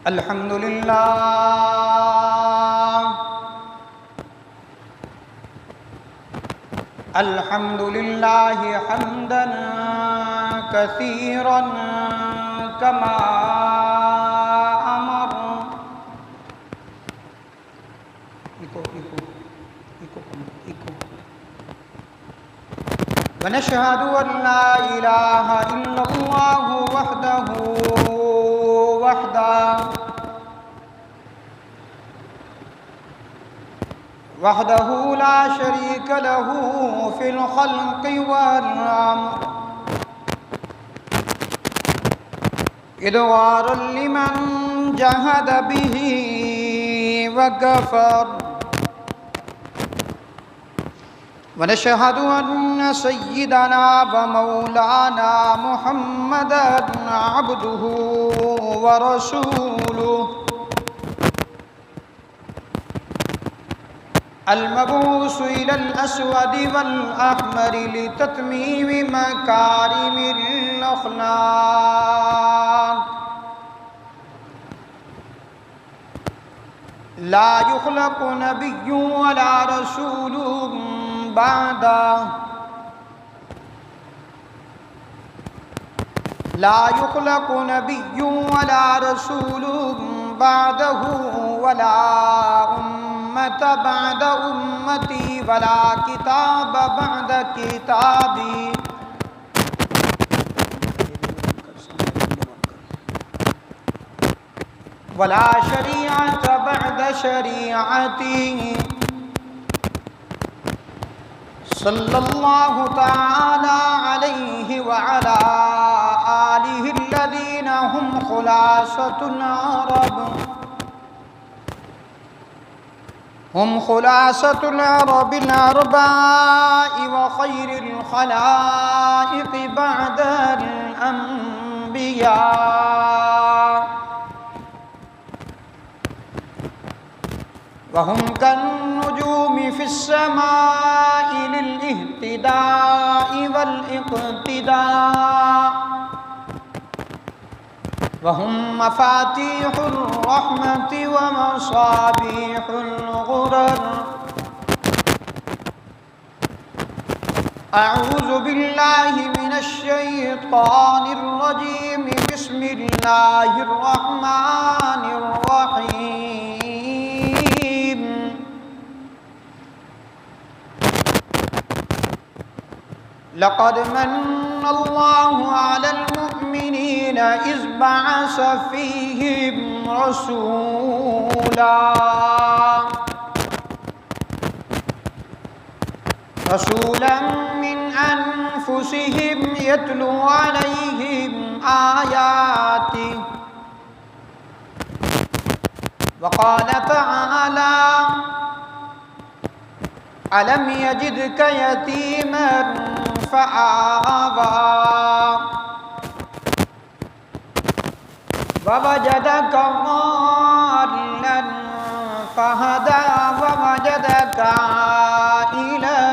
الحمد لله الحمد لله حمدا كثيرا كما أمر. ونشهد أن لا إله إلا الله وحده لا شريك له في الخلق والأمر، إدوارا لمن جهد به وكفر. ونشهد أن سيدنا ومولانا محمدا عبده ورسوله المبعوث إلى الأسود والأحمر لتتميم مكارم الأخلاق. لا يخلق نبي ولا رسول بعده، لا يخلق نبي ولا رسول بعده، ولا أمة بعد أمتي، ولا كتاب بعد كتابي، ولا شريعة بعد شريعتي. صلى الله تعالى عليه وعلى آله الذين هم خلاصة العرب، هم خلاصة العرب الأرباء وخير الخلائق بعد الأنبياء، وهم كالنجوم في السماء للاهتداء والاقتداء، وهم مفاتيح الرحمة ومصابيح الغرر. أعوذ بالله من الشيطان الرجيم. بسم الله الرحمن الرحيم. لقد من الله على المؤمنين إذ بعث فيهم رسولا من أنفسهم يتلو عليهم آياته. وقال تعالى: ألم يجدك يتيما فآوى، ووجدك ضالا فهدى، ووجدك عائلا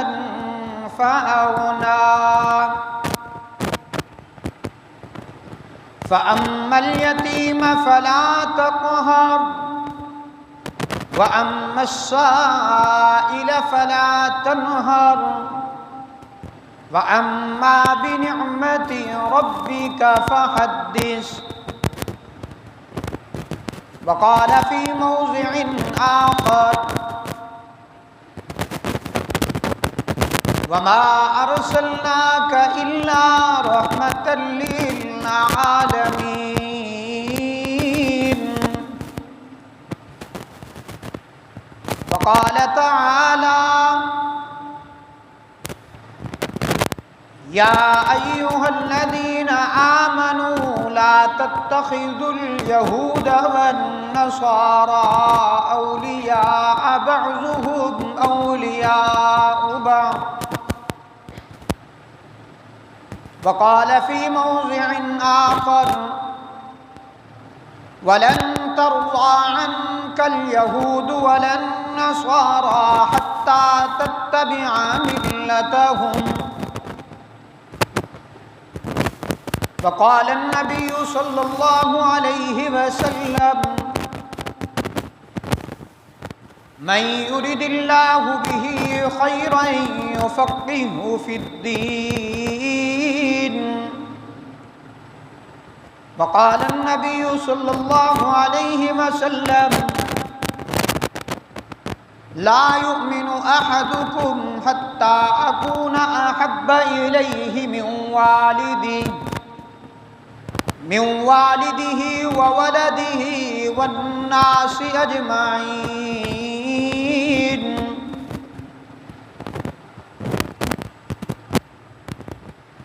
فأغنى. فأما اليتيم فلا تقهر، وأما السائل فلا تنهر، وأما بنعمة ربك فحدث. وقال في موضع آخر: وما أرسلناك إلا رحمة للعالمين. وقال تعالى: يا أيها الذين آمنوا لا تتخذوا اليهود والنصارى أولياء بعضهم أولياء بعض. وقال في موضع آخر: ولن ترضى عنك اليهود ولا النصارى حتى تتبع ملتهم وقال النبي صلى الله عليه وسلم من يرد الله به خيرا يفقهه في الدين. وقال النبي صلى الله عليه وسلم لا يؤمن أحدكم حتى أكون أحب إليه من والده وولده والناس أجمعين.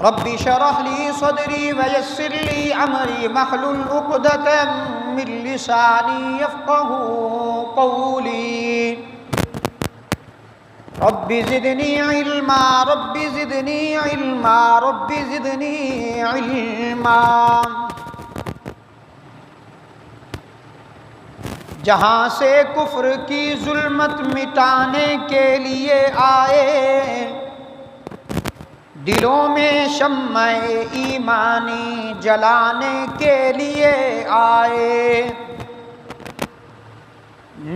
رب اشرح لي صدري ويسر لي أمري واحلل عقدة من لساني يفقهوا قولي. رب زدني علما رب زدني علما رب زدني علما. جہاں سے کفر کی ظلمت مٹانے کے لیے آئے، دلوں میں شمع ایمانی جلانے کے لیے آئے.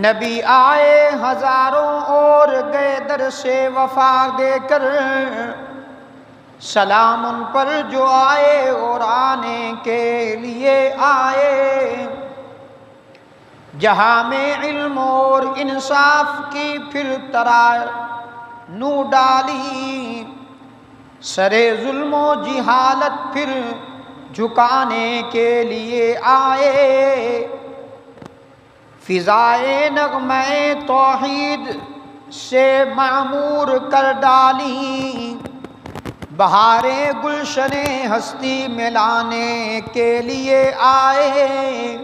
نبی آئے ہزاروں اور گئے در سے وفا دے کر، سلام ان پر جو آئے اور آنے کے لیے آئے. جہاں میں علم اور انصاف کی پھر ترانو ڈالی، سرے ظلم و جہالت پھر جھکانے کے لیے آئے. فضائے نغمہ توحید سے معمور کر ڈالی، بہاریں گلشن ہستی میں لانے کے لیے آئے.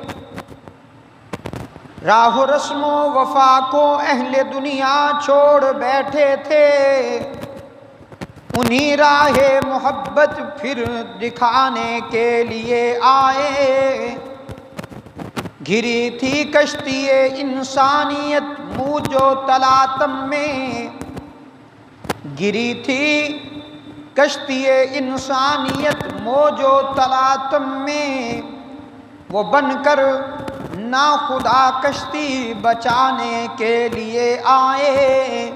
راہ رسم و وفا کو اہل دنیا چھوڑ بیٹھے تھے، انہی راہ محبت پھر دکھانے کے لیے آئے. گھری تھی کشتی انسانیت موج و تلاطم میں، گری تھی کشتی انسانیت موج و تلاطم میں، وہ بن کر نا خدا کشتی بچانے کے لیے آئے.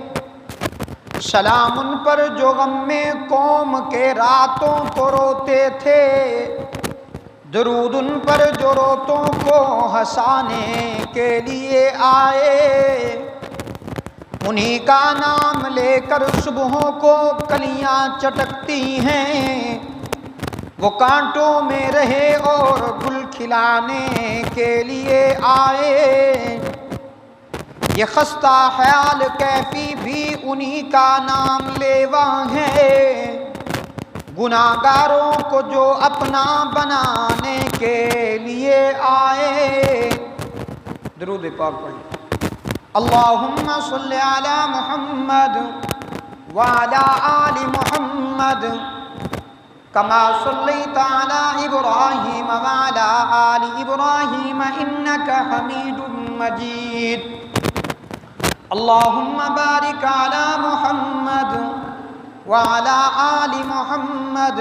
سلام ان پر جو غم میں قوم کے راتوں کو روتے تھے، درود ان پر جو روتوں کو ہنسانے کے لیے آئے. انہی کا نام لے کر صبحوں کو کلیاں چٹکتی ہیں، وہ کانٹوں میں رہے اور گل کھلانے کے لیے آئے. یہ خستہ خیال کیفی بھی انہی کا نام لیوا ہے، گناہگاروں کو جو اپنا بنانے کے لیے آئے. درود پاک پڑھیں. اللہم صلی علی محمد وعلی آل محمد کما صلیت علی ابراہیم وعلی آل ابراہیم انک حمید مجید. اللہم بارک علی محمد وعلى آل محمد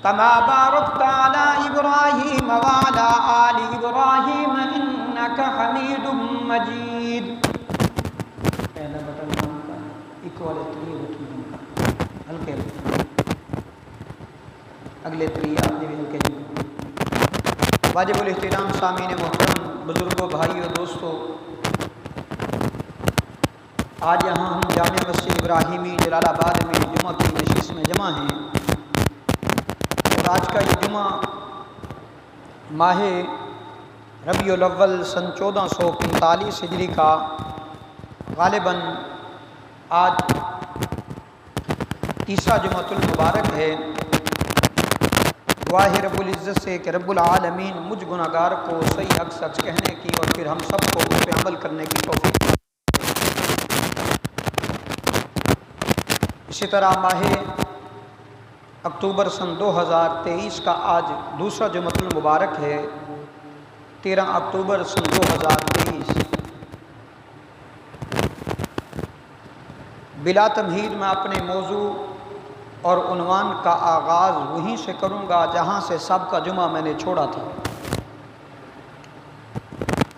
كما باركت على إبراهيم وعلى آل إبراهيم إنك حميد مجيد. اگلے تری آپ نے بھی ہلکے جی. واجب الاحترام سامعین محترم، بزرگوں، بھائیوں، دوستوں، آج یہاں ہم جامع مسجد ابراہیمی جلال آباد میں جمعہ کی نشست میں جمع ہیں، اور آج کا یہ جمعہ ماہ ربیع الاول سن 1445 ہجری کا غالباً آج تیسرا جمعۃ المبارک ہے. دعا ہے رب العزت سے کہ رب العالمین مجھ گناہگار کو صحیح حق سچ کہنے کی اور پھر ہم سب کو اس پہ عمل کرنے کی توفیق. اسی طرح ماہ اکتوبر سن 2023 کا آج دوسرا جمعۃ المبارک ہے، 13 اکتوبر سن 2023. بلا تمہید میں اپنے موضوع اور عنوان کا آغاز وہیں سے کروں گا جہاں سے سابقہ جمعہ میں نے چھوڑا تھا۔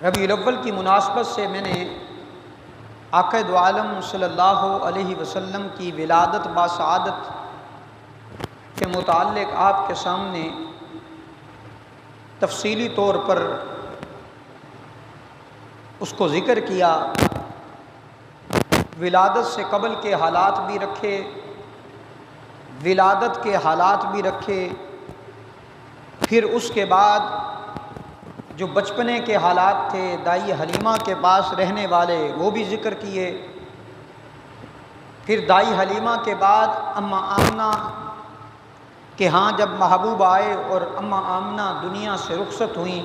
ربیع الاول کی مناسبت سے میں نے آقا دو عالم صلی اللہ علیہ وسلم کی ولادت باسعادت کے متعلق آپ کے سامنے تفصیلی طور پر اس کو ذکر کیا، ولادت سے قبل کے حالات بھی رکھے، ولادت کے حالات بھی رکھے، پھر اس کے بعد جو بچپنے کے حالات تھے دائی حلیمہ کے پاس رہنے والے وہ بھی ذکر کیے، پھر دائی حلیمہ کے بعد اماں آمنہ کہ ہاں جب محبوب آئے اور اماں آمنہ دنیا سے رخصت ہوئیں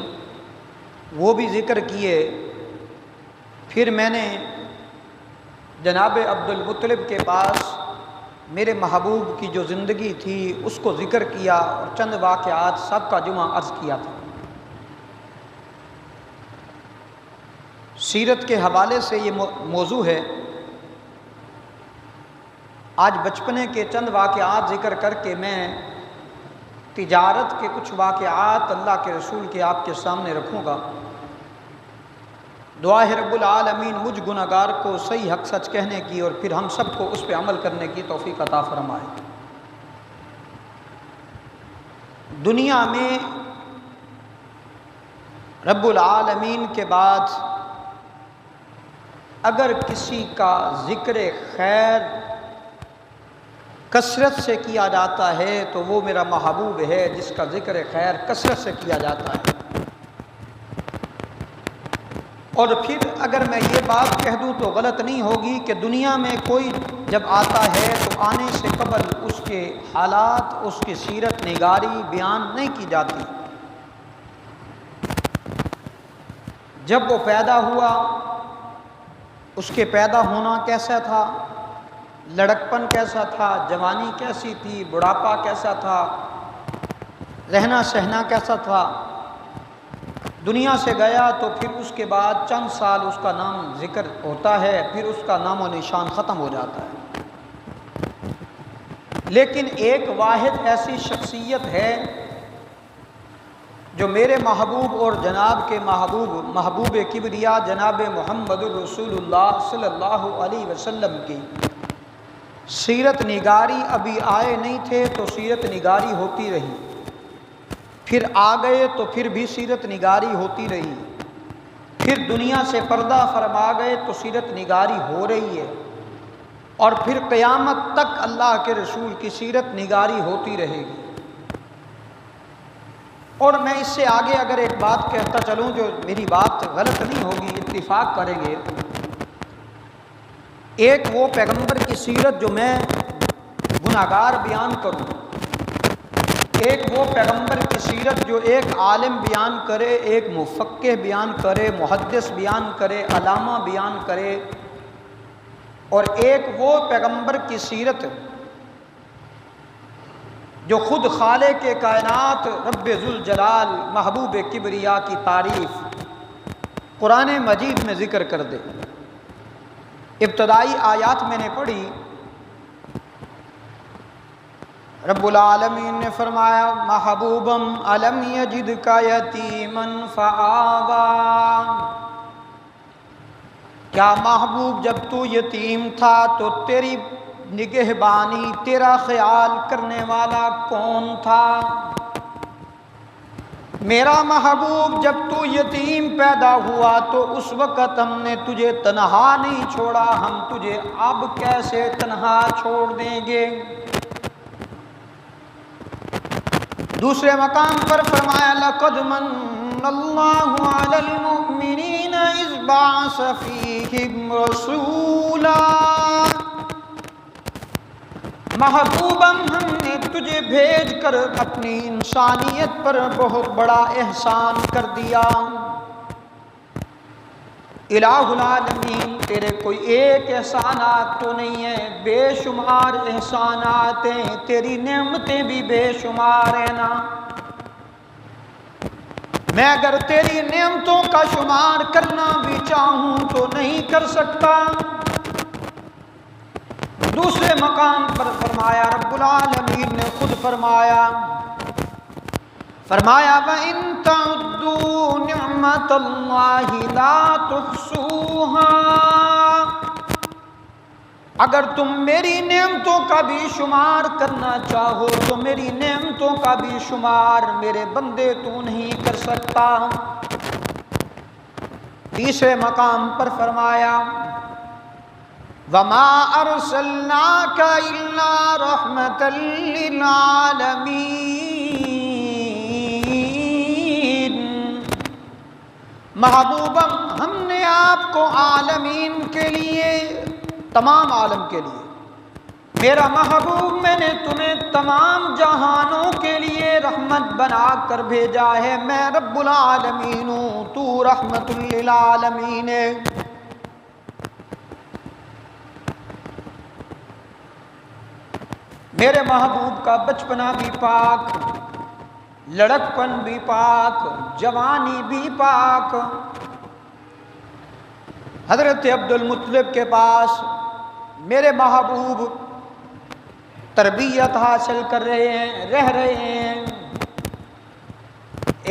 وہ بھی ذکر کیے، پھر میں نے جناب عبدالمطلب کے پاس میرے محبوب کی جو زندگی تھی اس کو ذکر کیا اور چند واقعات سابقہ جمعہ عرض کیا تھا۔ سیرت کے حوالے سے یہ موضوع ہے۔ آج بچپنے کے چند واقعات ذکر کر کے میں تجارت کے کچھ واقعات اللہ کے رسول کے آپ کے سامنے رکھوں گا۔ دعا ہے رب العالمین مجھ گناہگار کو صحیح حق سچ کہنے کی اور پھر ہم سب کو اس پہ عمل کرنے کی توفیق عطا فرمائے۔ دنیا میں رب العالمین کے بعد اگر کسی کا ذکر خیر کثرت سے کیا جاتا ہے تو وہ میرا محبوب ہے جس کا ذکر خیر کثرت سے کیا جاتا ہے۔ اور پھر اگر میں یہ بات کہہ دوں تو غلط نہیں ہوگی کہ دنیا میں کوئی جب آتا ہے تو آنے سے قبل اس کے حالات، اس کی سیرت نگاری بیان نہیں کی جاتی۔ جب وہ پیدا ہوا اس کے پیدا ہونا کیسا تھا، لڑکپن کیسا تھا، جوانی کیسی تھی، بڑھاپا کیسا تھا، رہنا سہنا کیسا تھا، دنیا سے گیا تو پھر اس کے بعد چند سال اس کا نام ذکر ہوتا ہے، پھر اس کا نام و نشان ختم ہو جاتا ہے۔ لیکن ایک واحد ایسی شخصیت ہے جو میرے محبوب اور جناب کے محبوب کبریا جناب محمد الرسول اللہ صلی اللہ علیہ وسلم کی سیرت نگاری ابھی آئے نہیں تھے تو سیرت نگاری ہوتی رہی، پھر آ گئے تو پھر بھی سیرت نگاری ہوتی رہی، پھر دنیا سے پردہ فرما گئے تو سیرت نگاری ہو رہی ہے، اور پھر قیامت تک اللہ کے رسول کی سیرت نگاری ہوتی رہے گی۔ اور میں اس سے آگے اگر ایک بات کہتا چلوں جو میری بات غلط نہیں ہوگی، اتفاق کریں گے، ایک وہ پیغمبر کی سیرت جو میں گناہگار بیان کروں، ایک وہ پیغمبر کی سیرت جو ایک عالم بیان کرے، ایک مفقہ بیان کرے، محدث بیان کرے، علامہ بیان کرے، اور ایک وہ پیغمبر کی سیرت جو خود خالق کے کائنات رب ذوالجلال محبوب کبریا کی تعریف قرآن مجید میں ذکر کر دے۔ ابتدائی آیات میں نے پڑھی، رب العالمین نے فرمایا محبوبم الم یجدک یتیما فآویٰ، کیا محبوب جب تو یتیم تھا تو تیری نگہبانی، تیرا خیال کرنے والا کون تھا؟ میرا محبوب جب تو یتیم پیدا ہوا تو اس وقت ہم نے تجھے تنہا نہیں چھوڑا، ہم تجھے اب کیسے تنہا چھوڑ دیں گے؟ دوسرے مقام پر فرمایا لقد من اللہ علی المؤمنین اذ بعث فیہم رسولا، محبوبم ہم نے تجھے بھیج کر اپنی انسانیت پر بہت بڑا احسان کر دیا۔ الہ العالمین تیرے کوئی ایک احسانات تو نہیں ہے، بے شمار احسانات ہیں، تیری نعمتیں بھی بے شمار ہیں نا۔ میں اگر تیری نعمتوں کا شمار کرنا بھی چاہوں تو نہیں کر سکتا۔ دوسرے مقام پر فرمایا رب العالمین نے خود فرمایا وَإِن تَعُدُّوا نِعْمَةَ اللَّهِ لَا تُحْصُوهَا، اگر تم میری نعمتوں کا بھی شمار کرنا چاہو تو میری نعمتوں کا بھی شمار میرے بندے تو نہیں کر سکتا۔ تیسرے مقام پر فرمایا وَمَا أَرْسَلْنَاكَ إِلَّا رَحْمَةً لِّلْعَالَمِينَ، محبوبہ ہم نے آپ کو عالمین کے لیے، تمام عالم کے لیے، میرا محبوب میں نے تمہیں تمام جہانوں کے لیے رحمت بنا کر بھیجا ہے، میں رب العالمین ہوں، تو رحمت للعالمین ہے۔ میرے محبوب کا بچپنا بھی پاک، لڑکپن بھی پاک، جوانی بھی پاک۔ حضرت عبد المطلب کے پاس میرے محبوب تربیت حاصل کر رہے ہیں، رہ رہے ہیں۔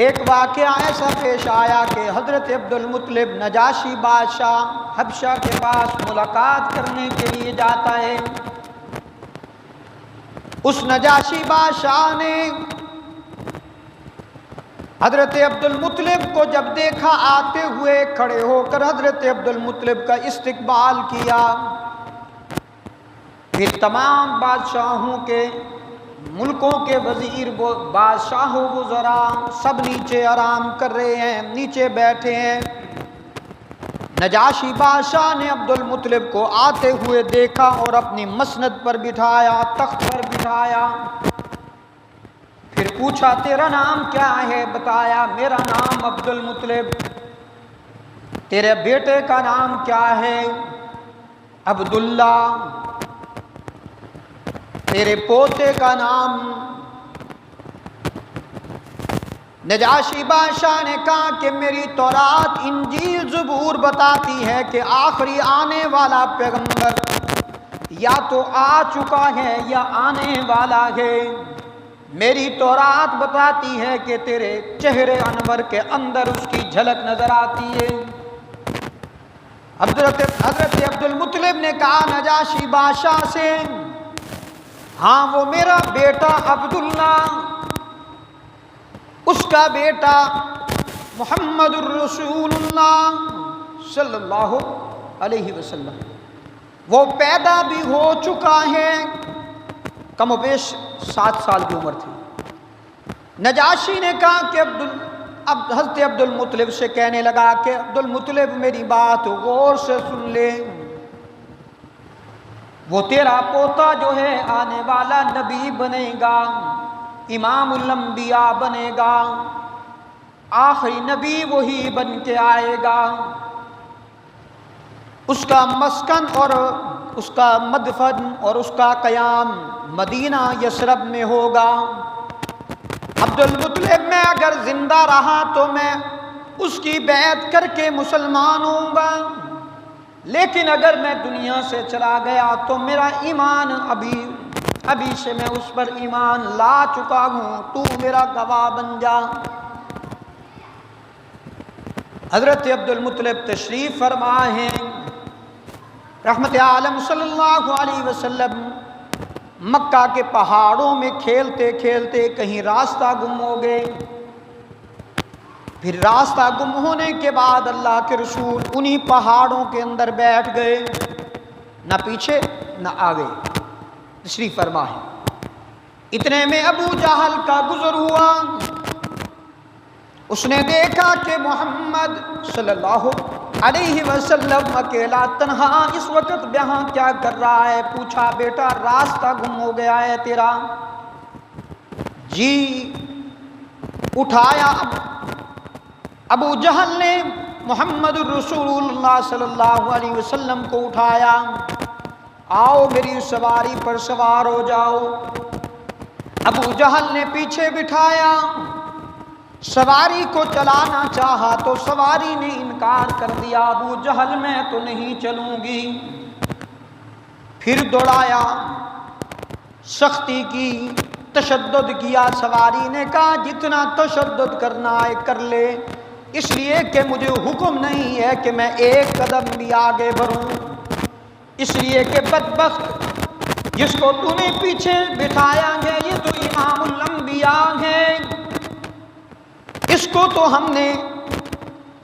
ایک واقعہ ایسا پیش آیا کہ حضرت عبد المطلب نجاشی بادشاہ حبشہ کے پاس ملاقات کرنے کے لیے جاتا ہے۔ اس نجاشی بادشاہ نے حضرت عبد المطلب کو جب دیکھا آتے ہوئے، کھڑے ہو کر حضرت عبد المطلب کا استقبال کیا۔ پھر تمام بادشاہوں کے، ملکوں کے وزیر، بادشاہ و وزراء سب نیچے آرام کر رہے ہیں، نیچے بیٹھے ہیں۔ نجاشی بادشاہ نے عبد المطلب کو آتے ہوئے دیکھا اور اپنی مسند پر بٹھایا، تخت پر بٹھایا۔ پھر پوچھا تیرا نام کیا ہے؟ بتایا میرا نام عبد المطلب۔ تیرے بیٹے کا نام کیا ہے؟ عبداللہ۔ تیرے پوتے کا نام؟ نجاشی بادشاہ نے کہا کہ میری تورات، انجیل، زبور بتاتی ہے کہ آخری آنے والا پیغمبر یا تو آ چکا ہے یا آنے والا ہے۔ میری تورات بتاتی ہے کہ تیرے چہرے انور کے اندر اس کی جھلک نظر آتی ہے۔ حضرت عبد المطلب نے کہا نجاشی بادشاہ سے، ہاں وہ میرا بیٹا عبداللہ، اس کا بیٹا محمد الرسول اللہ صلی اللہ علیہ وسلم، وہ پیدا بھی ہو چکا ہے، کم و بیش 7 سال کی عمر تھی۔ نجاشی نے کہا کہ حضرت عبد المطلب سے کہنے لگا کہ عبد المطلب میری بات غور سے سن لے، وہ تیرا پوتا جو ہے آنے والا نبی بنے گا، امام الانبیاء بنے گا، آخری نبی وہی بن کے آئے گا۔ اس کا مسکن اور اس کا مدفن اور اس کا قیام مدینہ یثرب میں ہوگا۔ عبد المطلب میں اگر زندہ رہا تو میں اس کی بیعت کر کے مسلمان ہوں گا، لیکن اگر میں دنیا سے چلا گیا تو میرا ایمان ابھی سے میں اس پر ایمان لا چکا ہوں، تو میرا گواہ بن جا۔ حضرت عبد المطلب تشریف فرما ہے، رحمت عالم صلی اللہ علیہ وسلم مکہ کے پہاڑوں میں کھیلتے کھیلتے کہیں راستہ گم ہو گئے۔ پھر راستہ گم ہونے کے بعد اللہ کے رسول انہی پہاڑوں کے اندر بیٹھ گئے، نہ پیچھے نہ آگے، تشریف فرما ہے۔ اتنے میں ابو جہل کا گزر ہوا، اس نے دیکھا کہ محمد صلی اللہ علیہ وسلم اکیلا تنہا اس وقت یہاں کیا کر رہا ہے؟ پوچھا بیٹا راستہ گم ہو گیا ہے تیرا؟ جی۔ اٹھایا ابو جہل نے محمد الرسول اللہ صلی اللہ علیہ وسلم کو اٹھایا، آؤ میری سواری پر سوار ہو جاؤ۔ ابو جہل نے پیچھے بٹھایا، سواری کو چلانا چاہا تو سواری نے انکار کر دیا، ابو جہل میں تو نہیں چلوں گی۔ پھر دوڑایا، سختی کی، تشدد کیا۔ سواری نے کہا جتنا تشدد کرنا ہے کر لے، اس لیے کہ مجھے حکم نہیں ہے کہ میں ایک قدم بھی آگے بڑھوں، اس لیے کہ بدبخت جس کو تو نے پیچھے بٹھایا ہے یہ تو امام الانبیاء ہے، اس کو تو ہم نے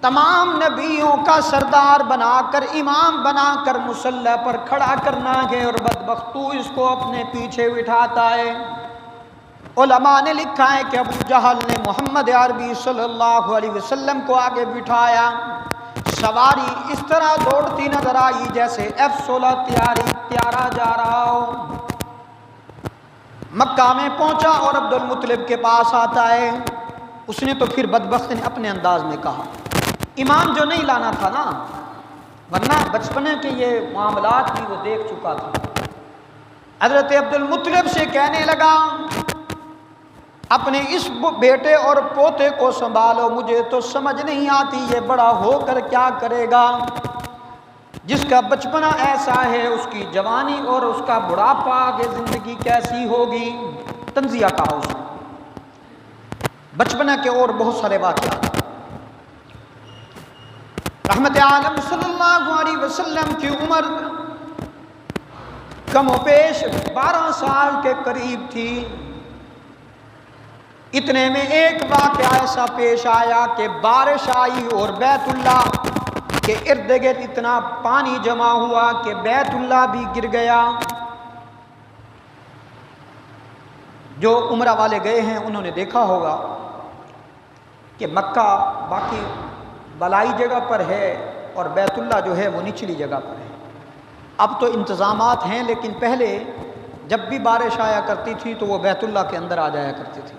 تمام نبیوں کا سردار بنا کر، امام بنا کر مصلی پر کھڑا کرنا ہے، اور بدبخت تو اس کو اپنے پیچھے بٹھاتا ہے۔ علماء نے لکھا ہے کہ ابو جہل نے محمد عربی صلی اللہ علیہ وسلم کو آگے بٹھایا، سواری اس طرح دوڑتی نظر آئی جیسے F-16 تیارہ جا رہا ہو۔ مکہ میں پہنچا اور عبد المطلب کے پاس آتا ہے، اس نے تو پھر بدبخت نے اپنے انداز میں کہا، امام جو نہیں لانا تھا نا، ورنہ بچپنے کے یہ معاملات بھی وہ دیکھ چکا تھا۔ حضرت عبد المطلب سے کہنے لگا اپنے اس بیٹے اور پوتے کو سنبھالو، مجھے تو سمجھ نہیں آتی یہ بڑا ہو کر کیا کرے گا، جس کا بچپنا ایسا ہے اس کی جوانی اور اس کا بڑھاپا آگے زندگی کیسی ہوگی۔ تنزیہ کہا اس نے، بچپنا کے اور بہت سارے واقعات۔ رحمت عالم صلی اللہ علیہ وسلم کی عمر کم و بیش 12 سال کے قریب تھی۔ اتنے میں ایک واقعہ ایسا پیش آیا کہ بارش آئی اور بیت اللہ کے ارد گرد اتنا پانی جمع ہوا کہ بیت اللہ بھی گر گیا۔ جو عمرہ والے گئے ہیں انہوں نے دیکھا ہوگا کہ مکہ باقی بلائی جگہ پر ہے اور بیت اللہ جو ہے وہ نچلی جگہ پر ہے۔ اب تو انتظامات ہیں، لیکن پہلے جب بھی بارش آیا کرتی تھی تو وہ بیت اللہ کے اندر آ جایا کرتی تھی۔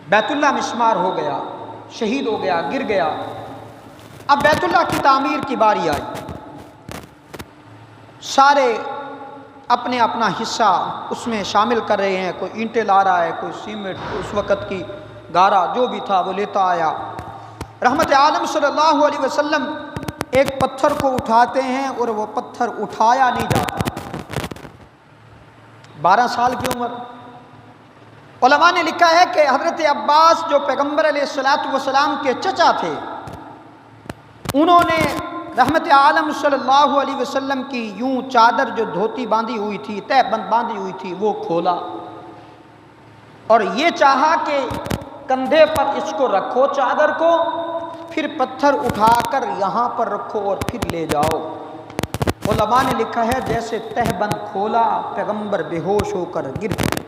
بیت اللہ مسمار ہو گیا، شہید ہو گیا، گر گیا۔ اب بیت اللہ کی تعمیر کی باری آئی، سارے اپنے اپنا حصہ اس میں شامل کر رہے ہیں، کوئی اینٹیں لا رہا ہے، کوئی سیمنٹ، اس وقت کی گارا جو بھی تھا وہ لیتا آیا۔ رحمت عالم صلی اللہ علیہ وسلم ایک پتھر کو اٹھاتے ہیں اور وہ پتھر اٹھایا نہیں جاتا۔ 12 سال کی عمر۔ علماء نے لکھا ہے کہ حضرت عباس جو پیغمبر علیہ السلام کے چچا تھے، انہوں نے رحمت عالم صلی اللہ علیہ وسلم کی یوں چادر جو دھوتی باندھی ہوئی تھی، تہ بند باندھی ہوئی تھی، وہ کھولا اور یہ چاہا کہ کندھے پر اس کو رکھو چادر کو، پھر پتھر اٹھا کر یہاں پر رکھو اور پھر لے جاؤ۔ علماء نے لکھا ہے جیسے تہ بند کھولا پیغمبر بے ہوش ہو کر گر گئے۔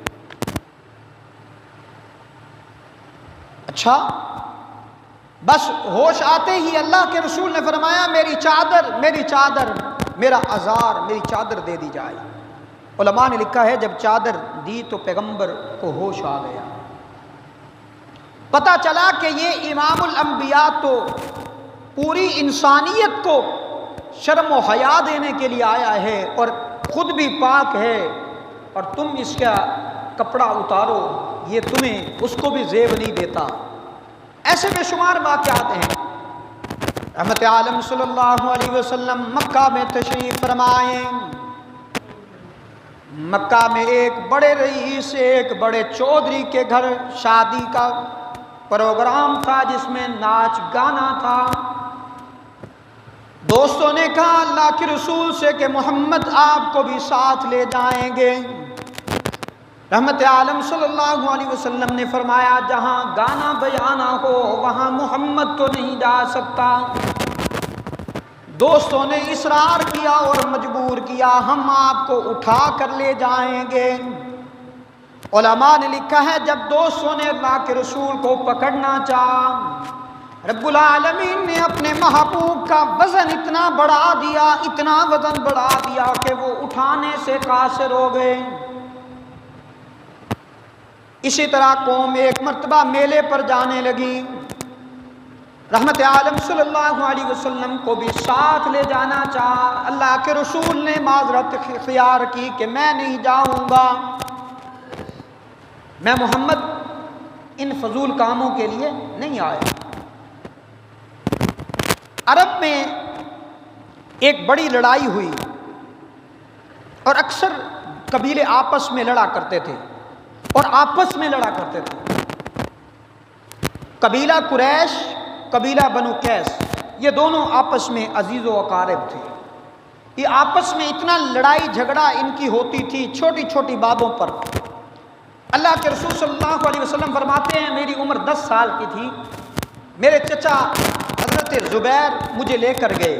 اچھا، بس ہوش آتے ہی اللہ کے رسول نے فرمایا میری چادر میرا ازار، میری چادر دے دی جائے۔ علماء نے لکھا ہے جب چادر دی تو پیغمبر کو ہوش آ گیا، پتہ چلا کہ یہ امام الانبیاء تو پوری انسانیت کو شرم و حیا دینے کے لیے آیا ہے اور خود بھی پاک ہے، اور تم اس کا کپڑا اتارو، یہ تمہیں اس کو بھی زیب نہیں دیتا۔ ایسے بے شمار واقعات ہیں۔ رحمت عالم صلی اللہ علیہ وسلم مکہ میں تشریف فرمائے۔ مکہ میں ایک بڑے رئیس، ایک بڑے چودھری کے گھر شادی کا پروگرام تھا جس میں ناچ گانا تھا۔ دوستوں نے کہا اللہ کے رسول سے کہ محمد آپ کو بھی ساتھ لے جائیں گے۔ رحمت عالم صلی اللہ علیہ وسلم نے فرمایا جہاں گانا بجانا ہو وہاں محمد تو نہیں جا سکتا۔ دوستوں نے اصرار کیا اور مجبور کیا ہم آپ کو اٹھا کر لے جائیں گے۔ علماء نے لکھا ہے جب دوستوں نے اللہ کے رسول کو پکڑنا چاہا، رب العالمین نے اپنے محبوب کا وزن اتنا بڑھا دیا کہ وہ اٹھانے سے قاصر ہو گئے۔ اسی طرح قوم ایک مرتبہ میلے پر جانے لگی، رحمت عالم صلی اللہ علیہ وسلم کو بھی ساتھ لے جانا چاہا، اللہ کے رسول نے معذرت اختیار کی کہ میں نہیں جاؤں گا، میں محمد ان فضول کاموں کے لیے نہیں آیا۔ عرب میں ایک بڑی لڑائی ہوئی اور اکثر قبیلے آپس میں لڑا کرتے تھے اور آپس میں لڑا کرتے تھے۔ قبیلہ قریش، قبیلہ بنو قیس، یہ دونوں آپس میں عزیز و اقارب تھے۔ یہ آپس میں اتنا لڑائی جھگڑا ان کی ہوتی تھی چھوٹی چھوٹی باتوں پر۔ اللہ کے رسول صلی اللہ علیہ وسلم فرماتے ہیں میری عمر 10 سال کی تھی، میرے چچا حضرت زبیر مجھے لے کر گئے،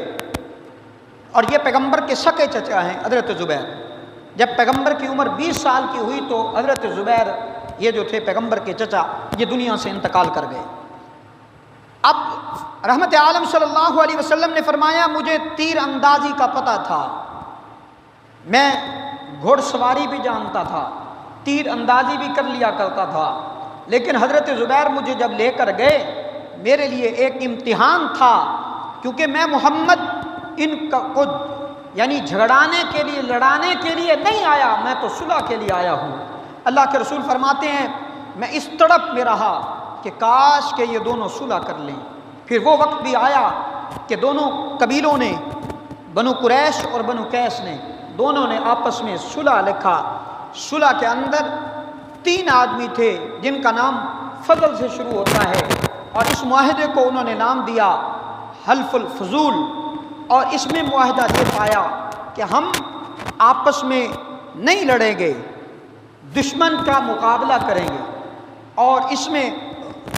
اور یہ پیغمبر کے سکے چچا ہیں حضرت زبیر۔ جب پیغمبر کی عمر 20 سال کی ہوئی تو حضرت زبیر یہ جو تھے پیغمبر کے چچا یہ دنیا سے انتقال کر گئے۔ اب رحمت عالم صلی اللہ علیہ وسلم نے فرمایا مجھے تیر اندازی کا پتہ تھا، میں گھوڑ سواری بھی جانتا تھا، تیر اندازی بھی کر لیا کرتا تھا، لیکن حضرت زبیر مجھے جب لے کر گئے میرے لیے ایک امتحان تھا، کیونکہ میں محمد ان کو یعنی جھگڑانے کے لیے لڑانے کے لیے نہیں آیا، میں تو صلح کے لیے آیا ہوں۔ اللہ کے رسول فرماتے ہیں میں اس تڑپ میں رہا کہ کاش کہ یہ دونوں صلح کر لیں۔ پھر وہ وقت بھی آیا کہ دونوں قبیلوں نے، بنو قریش اور بنو قیس نے، دونوں نے آپس میں صلح لکھا۔ صلح کے اندر 3 آدمی تھے جن کا نام فضل سے شروع ہوتا ہے، اور اس معاہدے کو انہوں نے نام دیا حلف الفضول، اور اس میں معاہدہ یہ پایا کہ ہم آپس میں نہیں لڑیں گے، دشمن کا مقابلہ کریں گے، اور اس میں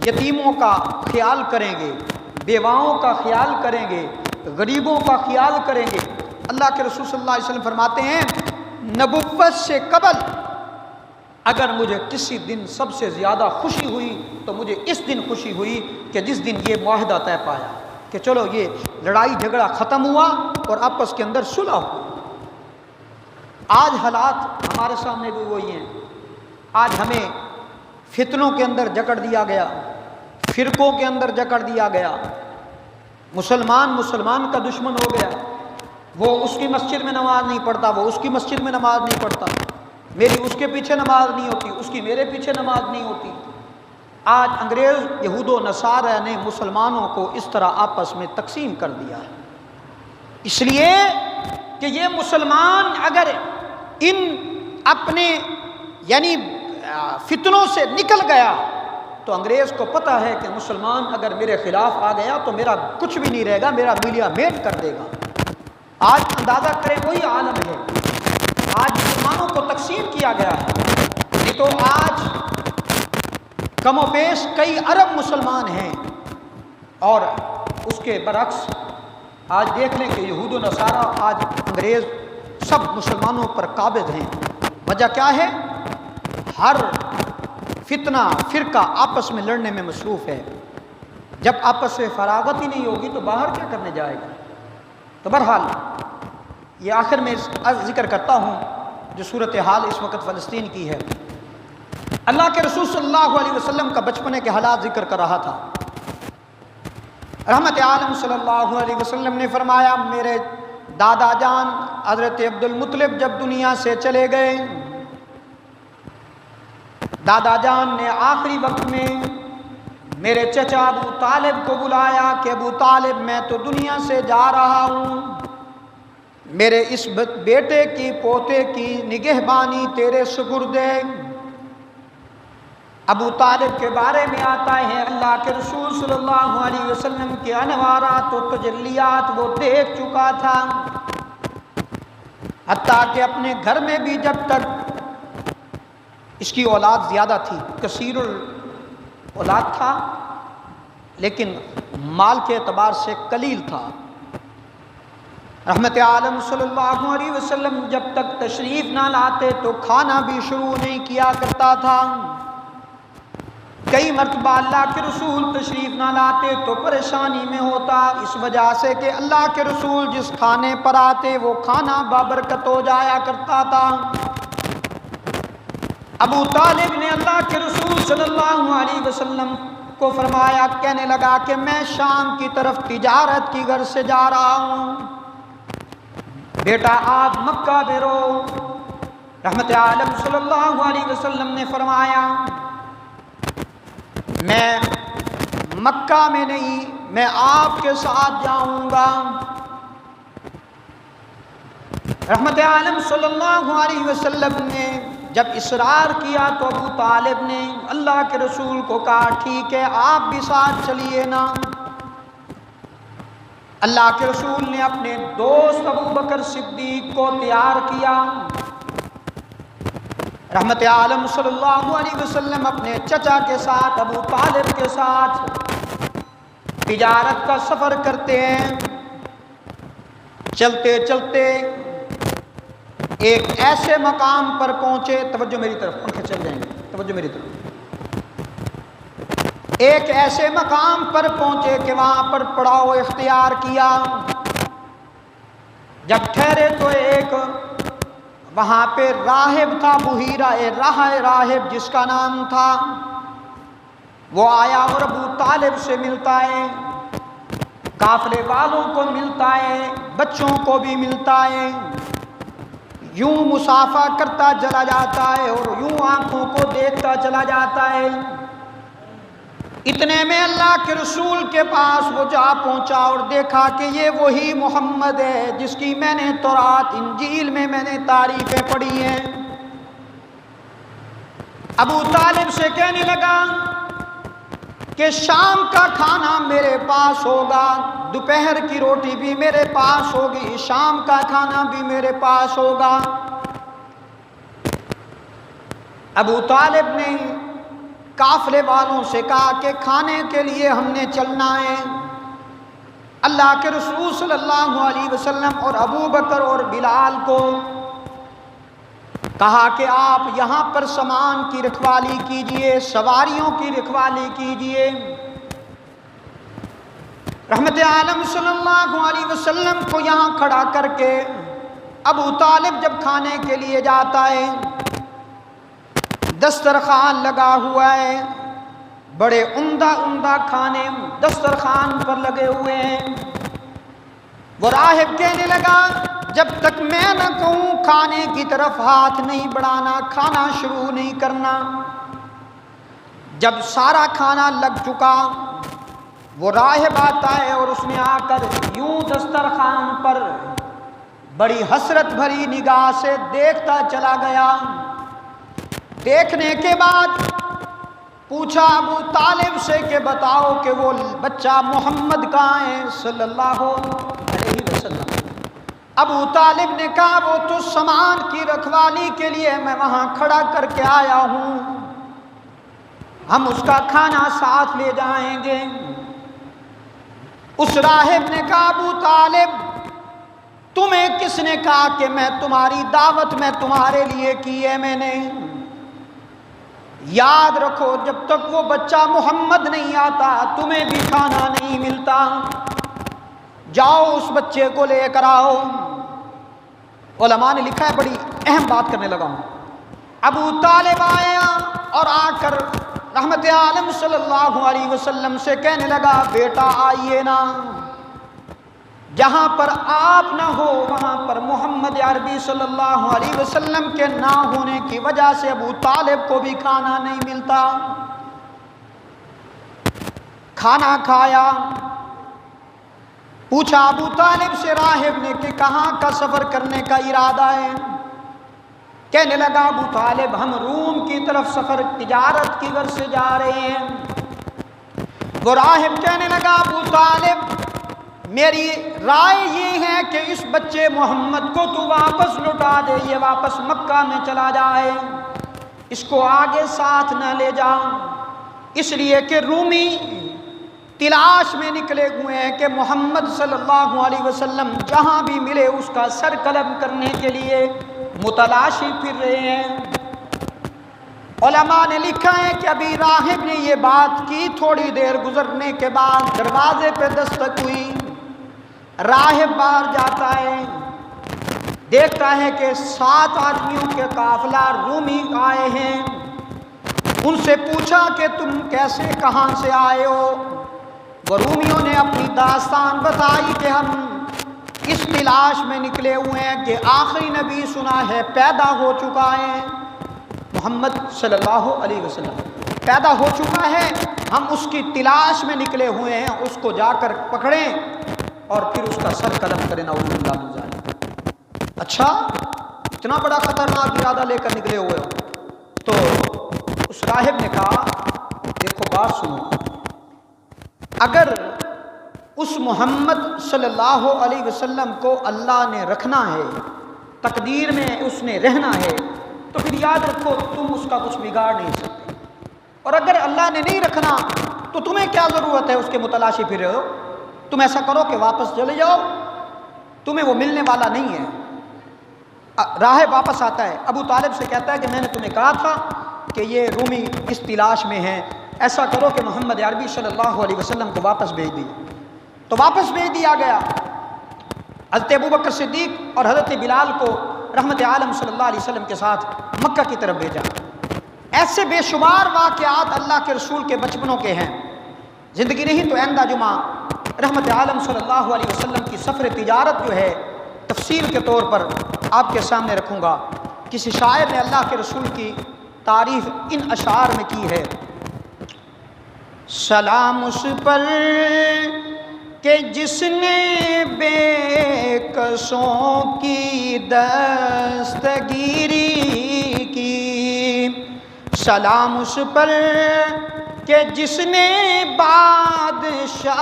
یتیموں کا خیال کریں گے، بیواؤں کا خیال کریں گے، غریبوں کا خیال کریں گے۔ اللہ کے رسول صلی اللہ علیہ وسلم فرماتے ہیں نبوت سے قبل اگر مجھے کسی دن سب سے زیادہ خوشی ہوئی تو مجھے اس دن خوشی ہوئی کہ جس دن یہ معاہدہ طے پایا کہ چلو یہ لڑائی جھگڑا ختم ہوا اور آپس کے اندر صلح ہو۔ آج حالات ہمارے سامنے بھی وہی ہیں، آج ہمیں فتنوں کے اندر جکڑ دیا گیا، فرقوں کے اندر جکڑ دیا گیا، مسلمان کا دشمن ہو گیا، وہ اس کی مسجد میں نماز نہیں پڑھتا، وہ اس کی مسجد میں نماز نہیں پڑھتا، میری اس کے پیچھے نماز نہیں ہوتی، اس کی میرے پیچھے نماز نہیں ہوتی۔ آج انگریز یہود و نصارہ نے مسلمانوں کو اس طرح آپس میں تقسیم کر دیا ہے، اس لیے کہ یہ مسلمان اگر ان اپنے یعنی فتنوں سے نکل گیا تو انگریز کو پتہ ہے کہ مسلمان اگر میرے خلاف آ گیا تو میرا کچھ بھی نہیں رہے گا، میرا میلیا میٹ کر دے گا۔ آج اندازہ کریں وہی عالم ہے، آج مسلمانوں کو تقسیم کیا گیا ہے، نہیں تو آج کم و بیش کئی ارب مسلمان ہیں، اور اس کے برعکس آج دیکھ لیں کہ یہود و نصارہ آج انگریز سب مسلمانوں پر قابض ہیں۔ وجہ کیا ہے؟ ہر فتنہ فرقہ آپس میں لڑنے میں مصروف ہے۔ جب آپس میں فراغت ہی نہیں ہوگی تو باہر کیا کرنے جائے گا؟ تو بہرحال یہ آخر میں ذکر کرتا ہوں جو صورتحال اس وقت فلسطین کی ہے۔ اللہ کے رسول صلی اللہ علیہ وسلم کا بچپنے کے حالات ذکر کر رہا تھا۔ رحمت عالم صلی اللہ علیہ وسلم نے فرمایا میرے دادا جان حضرت عبد المطلب جب دنیا سے چلے گئے، دادا جان نے آخری وقت میں میرے چچا ابو طالب کو بلایا کہ ابو طالب میں تو دنیا سے جا رہا ہوں، میرے اس بیٹے کی پوتے کی نگہبانی تیرے سپرد ہے۔ ابو طالب کے بارے میں آتا ہے اللہ کے رسول صلی اللہ علیہ وسلم کے انوارات و تجلیات وہ دیکھ چکا تھا، حتیٰ کہ اپنے گھر میں بھی جب تک اس کی اولاد زیادہ تھی، کثیر اولاد تھا لیکن مال کے اعتبار سے قلیل تھا۔ رحمت عالم صلی اللہ علیہ وسلم جب تک تشریف نہ لاتے تو کھانا بھی شروع نہیں کیا کرتا تھا۔ کئی مرتبہ اللہ کے رسول تشریف نہ لاتے تو پریشانی میں ہوتا، اس وجہ سے کہ اللہ کے رسول جس کھانے پر آتے وہ کھانا بابرکت ہو جایا کرتا تھا۔ ابو طالب نے اللہ کے رسول صلی اللہ علیہ وسلم کو فرمایا، کہنے لگا کہ میں شام کی طرف تجارت کی غرض سے جا رہا ہوں، بیٹا آپ مکہ میں رہو۔ رحمت عالم صلی اللہ علیہ وسلم نے فرمایا میں مکہ میں نہیں، میں آپ کے ساتھ جاؤں گا۔ رحمت عالم صلی اللہ علیہ وسلم نے جب اصرار کیا تو ابو طالب نے اللہ کے رسول کو کہا ٹھیک ہے آپ بھی ساتھ چلیے نا۔ اللہ کے رسول نے اپنے دوست ابو بکر صدیق کو تیار کیا۔ رحمت عالم صلی اللہ علیہ وسلم اپنے چچا کے ساتھ ابو طالب کے ساتھ تجارت کا سفر کرتے ہیں۔ چلتے چلتے ایک ایسے مقام پر پہنچے، توجہ میری طرف، پنکھے چل جائیں گے، توجہ میری طرف۔ ایک ایسے مقام پر پہنچے کہ وہاں پر پڑاؤ اختیار کیا۔ جب ٹھہرے تو ایک وہاں پہ راہب تھا، بحیرہ راہب جس کا نام تھا، وہ آیا اور ابو طالب سے ملتا ہے، قافلے والوں کو ملتا ہے، بچوں کو بھی ملتا ہے، یوں مصافحہ کرتا چلا جاتا ہے اور یوں آنکھوں کو دیکھتا چلا جاتا ہے۔ اتنے میں اللہ کے رسول کے پاس وہ جا پہنچا اور دیکھا کہ یہ وہی محمد ہے جس کی میں نے تورات انجیل میں نے تعریفیں پڑھی ہیں۔ ابو طالب سے کہنے لگا کہ شام کا کھانا میرے پاس ہوگا، دوپہر کی روٹی بھی میرے پاس ہوگی، شام کا کھانا بھی میرے پاس ہوگا۔ ابو طالب نے قافلے والوں سے کہا کہ کھانے کے لیے ہم نے چلنا ہے۔ اللہ کے رسول صلی اللہ علیہ وسلم اور ابو بکر اور بلال کو کہا کہ آپ یہاں پر سامان کی رکھوالی کیجئے، سواریوں کی رکھوالی کیجئے۔ رحمت عالم صلی اللہ علیہ وسلم کو یہاں کھڑا کر کے ابو طالب جب کھانے کے لیے جاتا ہے، دسترخوان لگا ہوا ہے، بڑے عمدہ کھانے دسترخوان پر لگے ہوئے ہیں۔ وہ راہب کہنے لگا جب تک میں نہ کہوں کھانے کی طرف ہاتھ نہیں بڑھانا، کھانا شروع نہیں کرنا۔ جب سارا کھانا لگ چکا، وہ راہب آتا ہے اور اس نے آ کر یوں دسترخوان پر بڑی حسرت بھری نگاہ سے دیکھتا چلا گیا۔ دیکھنے کے بعد پوچھا ابو طالب سے کہ بتاؤ کہ وہ بچہ محمد کہاں ہے صلی اللہ علیہ وسلم۔ ابو طالب نے کہا وہ تو سامان کی رکھوالی کے لیے میں وہاں کھڑا کر کے آیا ہوں، ہم اس کا کھانا ساتھ لے جائیں گے۔ اس راہب نے کہا ابو طالب تمہیں کس نے کہا کہ میں تمہاری دعوت میں تمہارے لیے کی ہے؟ میں نے یاد رکھو جب تک وہ بچہ محمد نہیں آتا تمہیں بھی کھانا نہیں ملتا، جاؤ اس بچے کو لے کر آؤ۔ علماء نے لکھا ہے، بڑی اہم بات کرنے لگا ہوں۔ ابو طالب آیا اور آ کر رحمت عالم صلی اللہ علیہ وسلم سے کہنے لگا بیٹا آئیے نا، جہاں پر آپ نہ ہو وہاں پر محمد عربی صلی اللہ علیہ وسلم کے نہ ہونے کی وجہ سے ابو طالب کو بھی کھانا نہیں ملتا۔ کھانا کھایا، پوچھا ابو طالب سے راہب نے کہ کہاں کا سفر کرنے کا ارادہ ہے؟ کہنے لگا ابو طالب ہم روم کی طرف سفر تجارت کی غرض سے جا رہے ہیں۔ وہ راہب کہنے لگا ابو طالب میری رائے یہ ہے کہ اس بچے محمد کو تو واپس لوٹا دے، یہ واپس مکہ میں چلا جائے، اس کو آگے ساتھ نہ لے جا، اس لیے کہ رومی تلاش میں نکلے ہوئے ہیں کہ محمد صلی اللہ علیہ وسلم جہاں بھی ملے اس کا سر قلم کرنے کے لیے متلاشی پھر رہے ہیں۔ علماء نے لکھا ہے کہ ابھی راہب نے یہ بات کی، تھوڑی دیر گزرنے کے بعد دروازے پہ دستک ہوئی، راہب باہر جاتا ہے، دیکھتا ہے کہ 7 آدمیوں کے قافلہ رومی آئے ہیں۔ ان سے پوچھا کہ تم کیسے کہاں سے آئے ہو؟ وہ رومیوں نے اپنی داستان بتائی کہ ہم اس تلاش میں نکلے ہوئے ہیں کہ آخری نبی سنا ہے پیدا ہو چکا ہے، محمد صلی اللہ علیہ وسلم پیدا ہو چکا ہے، ہم اس کی تلاش میں نکلے ہوئے ہیں، اس کو جا کر پکڑیں اور پھر اس کا سر قلم کریں، نعوذ باللہ من ذالک۔ اچھا اتنا بڑا خطرناک ارادہ لے کر نکلے ہوئے ہو؟ تو اس راہب نے کہا دیکھو بات سنو، اگر اس محمد صلی اللہ علیہ وسلم کو اللہ نے رکھنا ہے، تقدیر میں اس نے رہنا ہے، تو پھر یاد رکھو تم اس کا کچھ بگاڑ نہیں سکتے، اور اگر اللہ نے نہیں رکھنا تو تمہیں کیا ضرورت ہے اس کے متلاشی پھر رہے ہو؟ تم ایسا کرو کہ واپس چلے جاؤ، تمہیں وہ ملنے والا نہیں ہے۔ راہب واپس آتا ہے، ابو طالب سے کہتا ہے کہ میں نے تمہیں کہا تھا کہ یہ رومی اس تلاش میں ہیں، ایسا کرو کہ محمد عربی صلی اللہ علیہ وسلم کو واپس بھیج دیجیے۔ تو واپس بھیج دیا گیا۔ حضرت ابوبکر صدیق اور حضرت بلال کو رحمت عالم صلی اللہ علیہ وسلم کے ساتھ مکہ کی طرف بھیجا۔ ایسے بے شمار واقعات اللہ کے رسول کے بچپنوں کے ہیں، زندگی نہیں تو آئندہ جمعہ رحمت عالم صلی اللہ علیہ وسلم کی سفر تجارت جو ہے تفصیل کے طور پر آپ کے سامنے رکھوں گا۔ کسی شاعر نے اللہ کے رسول کی تعریف ان اشعار میں کی ہے، سلام اس پر کہ جس نے بے کسوں کی دستگیری کی، سلام اس پر کہ جس نے بادشاہی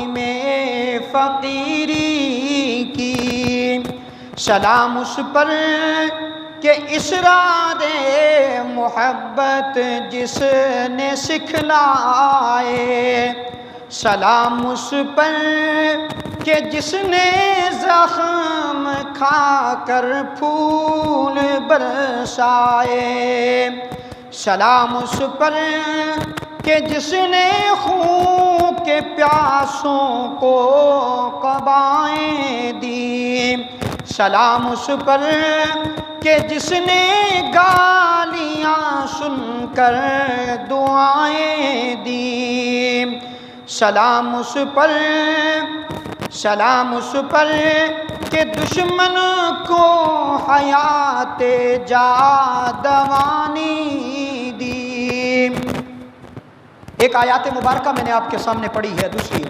میں فقیری کی، سلام اس پر کہ اسرار محبت جس نے سکھلائے، سلام اس پر کہ جس نے زخم کھا کر پھول برسائے، سلام اس پر کہ جس نے خون کے پیاسوں کو قبائیں دی، سلام اس پر کہ جس نے گالیاں سن کر دعائیں دی، سلام اس پر، سلام اس پر کہ دشمن کو حیات جاودانی دی۔ ایک آیات مبارکہ میں نے آپ کے سامنے پڑھی ہے، دوسری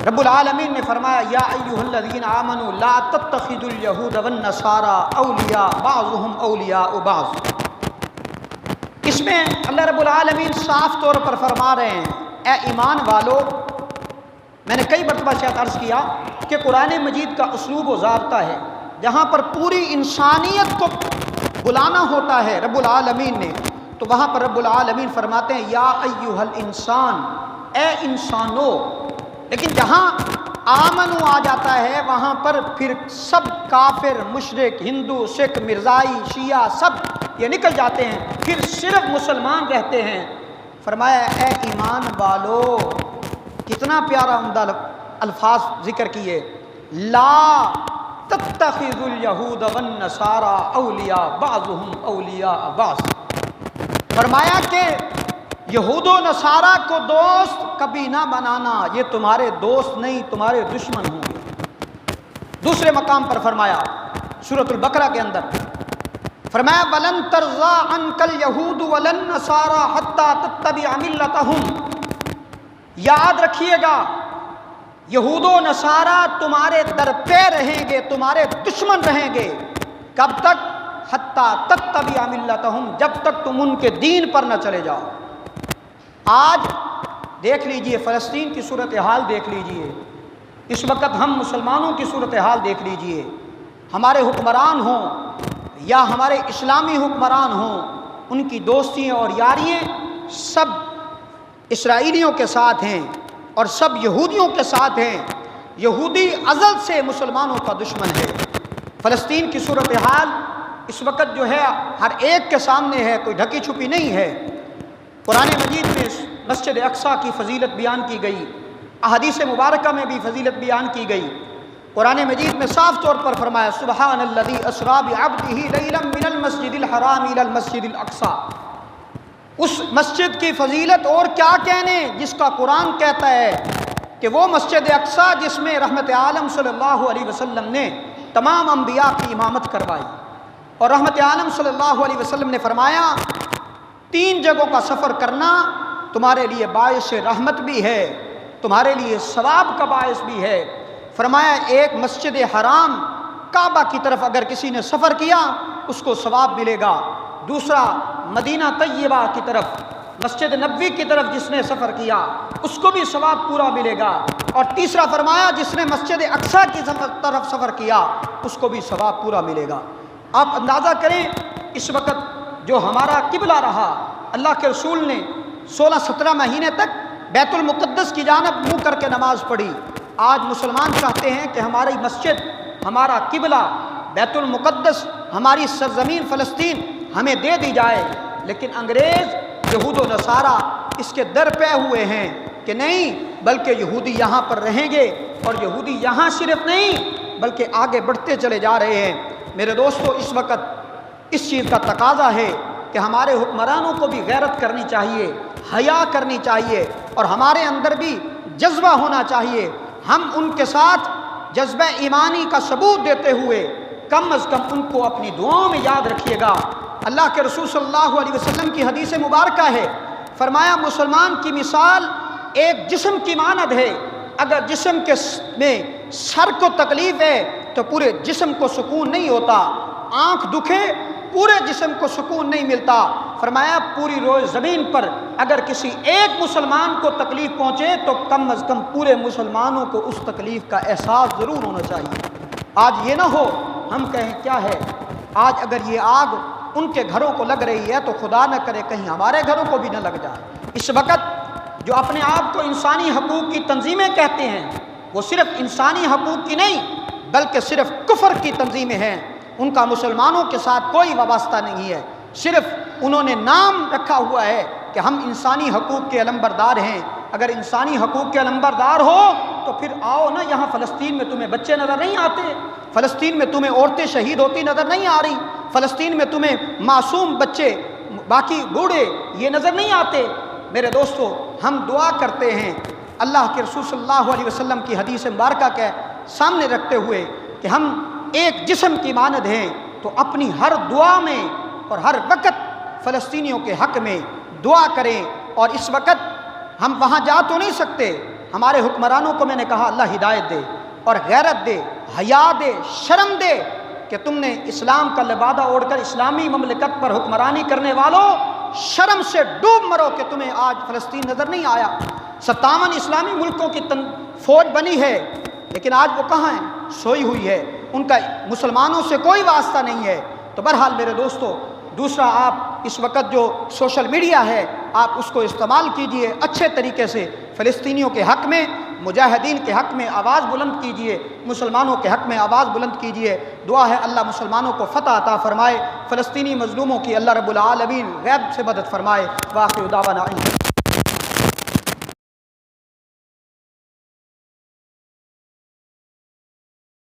رب العالمین نے فرمایا یا ایھا الذین آمنوا لا تتخذوا اليہود والنصارى اولیاء بعضهم اولیاء بعض۔ اس میں اللہ رب العالمین صاف طور پر فرما رہے ہیں اے ایمان والو، میں نے کئی مرتبہ شاید عرض کیا کہ قرآن مجید کا اسلوب و ضابطہ ہے، جہاں پر پوری انسانیت کو بلانا ہوتا ہے رب العالمین نے، تو وہاں پر رب العالمین فرماتے ہیں یا ایھا الانسان، اے انسانو۔ لیکن جہاں آمنو آ جاتا ہے وہاں پر پھر سب کافر، مشرک، ہندو، سکھ، مرزائی، شیعہ سب یہ نکل جاتے ہیں، پھر صرف مسلمان رہتے ہیں۔ فرمایا اے ایمان والو، کتنا پیارا عمدہ الفاظ ذکر کیے، لا تتخذوا الیہود والنصارى اولیاء بعضهم اولیاء بعض۔ فرمایا کہ یہود و نصارہ کو دوست کبھی نہ بنانا، یہ تمہارے دوست نہیں تمہارے دشمن ہوں گے۔ دوسرے مقام پر فرمایا سورۃ البقرہ کے اندر فرمایا وَلَن تَرْضَىٰ عَنْكَ الْيَهُودُ وَلَا النَّصَارَىٰ حَتَّىٰ تَتَّبِعَ مِلَّتَهُمْ۔ یاد رکھیے گا یہود و نصارہ تمہارے در پہ رہیں گے، تمہارے دشمن رہیں گے، کب تک؟ حَتَّىٰ تَتَّبِعَ مِلَّتَهُمْ، جب تک تم ان کے دین پر نہ چلے جاؤ۔ آج دیکھ لیجئے فلسطین کی صورتحال دیکھ لیجئے، اس وقت ہم مسلمانوں کی صورتحال دیکھ لیجئے، ہمارے حکمران ہوں یا ہمارے اسلامی حکمران ہوں، ان کی دوستیاں اور یاریاں سب اسرائیلیوں کے ساتھ ہیں اور سب یہودیوں کے ساتھ ہیں۔ یہودی ازل سے مسلمانوں کا دشمن ہے۔ فلسطین کی صورتحال اس وقت جو ہے ہر ایک کے سامنے ہے، کوئی ڈھکی چھپی نہیں ہے۔ قرآن مجید میں مسجد اقصیٰ کی فضیلت بیان کی گئی، احادیث مبارکہ میں بھی فضیلت بیان کی گئی۔ قرآن مجید میں صاف طور پر فرمایا سبحان الذی اسریٰ بعبدہ لیلا من المسجد الحرام الی المسجد الاقصیٰ۔ اس مسجد کی فضیلت اور کیا کہنے جس کا قرآن کہتا ہے کہ وہ مسجد اقصیٰ جس میں رحمت عالم صلی اللہ علیہ وسلم نے تمام انبیاء کی امامت کروائی، اور رحمت عالم صلی اللہ علیہ وسلم نے فرمایا 3 جگہوں کا سفر کرنا تمہارے لیے باعث رحمت بھی ہے، تمہارے لیے ثواب کا باعث بھی ہے۔ فرمایا ایک مسجد حرام کعبہ کی طرف اگر کسی نے سفر کیا اس کو ثواب ملے گا، دوسرا مدینہ طیبہ کی طرف مسجد نبوی کی طرف جس نے سفر کیا اس کو بھی ثواب پورا ملے گا، اور تیسرا فرمایا جس نے مسجد اقصیٰ کی طرف سفر کیا اس کو بھی ثواب پورا ملے گا۔ آپ اندازہ کریں اس وقت جو ہمارا قبلہ رہا، اللہ کے رسول نے 16-17 مہینے تک بیت المقدس کی جانب منہ کر کے نماز پڑھی۔ آج مسلمان چاہتے ہیں کہ ہماری مسجد، ہمارا قبلہ بیت المقدس، ہماری سرزمین فلسطین ہمیں دے دی جائے، لیکن انگریز یہود و نصارہ اس کے در پہ ہوئے ہیں کہ نہیں، بلکہ یہودی یہاں پر رہیں گے، اور یہودی یہاں صرف نہیں بلکہ آگے بڑھتے چلے جا رہے ہیں۔ میرے دوستو، اس وقت اس چیز کا تقاضا ہے کہ ہمارے حکمرانوں کو بھی غیرت کرنی چاہیے، حیا کرنی چاہیے، اور ہمارے اندر بھی جذبہ ہونا چاہیے۔ ہم ان کے ساتھ جذبہ ایمانی کا ثبوت دیتے ہوئے کم از کم ان کو اپنی دعاؤں میں یاد رکھیے گا۔ اللہ کے رسول صلی اللہ علیہ وسلم کی حدیث مبارکہ ہے، فرمایا مسلمان کی مثال ایک جسم کی مانند ہے، اگر جسم کے میں سر کو تکلیف ہے تو پورے جسم کو سکون نہیں ہوتا، آنکھ دکھے پورے جسم کو سکون نہیں ملتا۔ فرمایا پوری روئے زمین پر اگر کسی ایک مسلمان کو تکلیف پہنچے تو کم از کم پورے مسلمانوں کو اس تکلیف کا احساس ضرور ہونا چاہیے۔ آج یہ نہ ہو ہم کہیں کیا ہے، آج اگر یہ آگ ان کے گھروں کو لگ رہی ہے تو خدا نہ کرے کہیں ہمارے گھروں کو بھی نہ لگ جائے۔ اس وقت جو اپنے آپ کو انسانی حقوق کی تنظیمیں کہتے ہیں، وہ صرف انسانی حقوق کی نہیں بلکہ صرف کفر کی تنظیمیں ہیں، ان کا مسلمانوں کے ساتھ کوئی وابستہ نہیں ہے، صرف انہوں نے نام رکھا ہوا ہے کہ ہم انسانی حقوق کے علمبردار ہیں۔ اگر انسانی حقوق کے علمبردار ہو تو پھر آؤ نا، یہاں فلسطین میں تمہیں بچے نظر نہیں آتے؟ فلسطین میں تمہیں عورتیں شہید ہوتی نظر نہیں آ رہی؟ فلسطین میں تمہیں معصوم بچے، باقی بوڑھے یہ نظر نہیں آتے؟ میرے دوستو، ہم دعا کرتے ہیں اللہ کے رسول صلی اللہ علیہ وسلم کی حدیث مبارکہ کے سامنے رکھتے ہوئے کہ ہم ایک جسم کی مانند ہیں، تو اپنی ہر دعا میں اور ہر وقت فلسطینیوں کے حق میں دعا کریں۔ اور اس وقت ہم وہاں جا تو نہیں سکتے، ہمارے حکمرانوں کو میں نے کہا اللہ ہدایت دے اور غیرت دے، حیا دے، شرم دے کہ تم نے اسلام کا لبادہ اوڑھ کر اسلامی مملکت پر حکمرانی کرنے والوں، شرم سے ڈوب مرو کہ تمہیں آج فلسطین نظر نہیں آیا۔ 57 اسلامی ملکوں کی فوج بنی ہے، لیکن آج وہ کہاں ہیں؟ سوئی ہوئی ہے، ان کا مسلمانوں سے کوئی واسطہ نہیں ہے۔ تو بہرحال میرے دوستو، دوسرا آپ اس وقت جو سوشل میڈیا ہے آپ اس کو استعمال کیجئے اچھے طریقے سے، فلسطینیوں کے حق میں، مجاہدین کے حق میں آواز بلند کیجئے، مسلمانوں کے حق میں آواز بلند کیجئے۔ دعا ہے اللہ مسلمانوں کو فتح عطا فرمائے، فلسطینی مظلوموں کی اللہ رب العالمین غیب سے مدد فرمائے۔ وآخر دعوانا